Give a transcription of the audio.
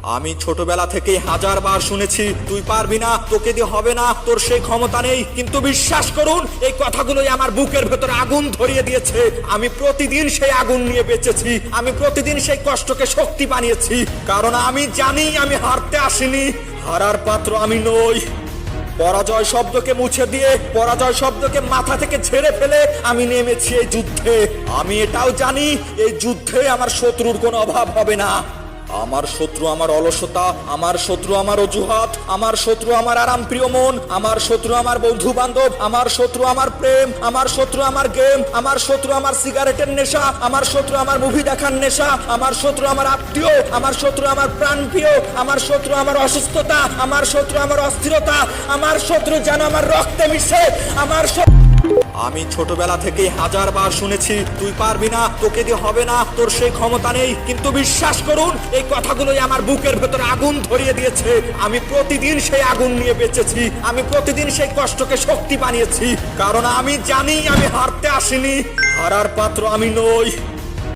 আমি ছোটবেলা থেকেই হাজারবার শুনেছি তুই পারবি না, তোকে দিয়ে হবে না, তোর সেই ক্ষমতা নেই। কিন্তু বিশ্বাস করুন, এই কথাগুলোই আমার বুকের ভেতরে আগুন ধরিয়ে দিয়েছে। আমি প্রতিদিন সেই আগুন নিয়ে বেঁচেছি, আমি প্রতিদিন সেই কষ্টকে শক্তি বানিয়েছি। কারণ আমি জানি আমি হারতে আসিনি, হারার পাত্র আমি নই। পরাজয় শব্দকে মুছে দিয়ে, পরাজয় শব্দকে মাথা থেকে ঝেড়ে ফেলে আমি নেমেছি এই যুদ্ধে। আমি এটাও জানি এই যুদ্ধে আমার শত্রুর কোনো অভাব হবে না। আমার শত্রু আমার অলসতা, আমার শত্রু আমার অজুহাত, আমার শত্রু আমার আরামপ্রিয় মন, আমার শত্রু আমার বন্ধু বান্ধব, আমার শত্রু আমার প্রেম, আমার শত্রু আমার গেম, আমার শত্রু আমার সিগারেটের নেশা, আমার শত্রু আমার মুভি দেখার নেশা, আমার শত্রু আমার আত্মীয়, আমার শত্রু আমার প্রাণপ্রিয়, আমার শত্রু আমার অসুস্থতা, আমার শত্রু আমার অস্থিরতা, আমার শত্রু যেন আমার রক্তে মিশে। আমি ছোটবেলা থেকেই হাজারবার শুনেছি তুই পারবি না, তোকে দিয়ে হবে না, তোর সেই ক্ষমতা নেই। কিন্তু বিশ্বাস করুন, এই কথাগুলোই আমার বুকের ভেতরে আগুন ধরিয়ে দিয়েছে। আমি প্রতিদিন সেই আগুন নিয়ে বেঁচেছি, আমি প্রতিদিন সেই কষ্টকে শক্তি বানিয়েছি। কারণ আমি জানি আমি হারতে আসিনি, হারার পাত্র আমি নই।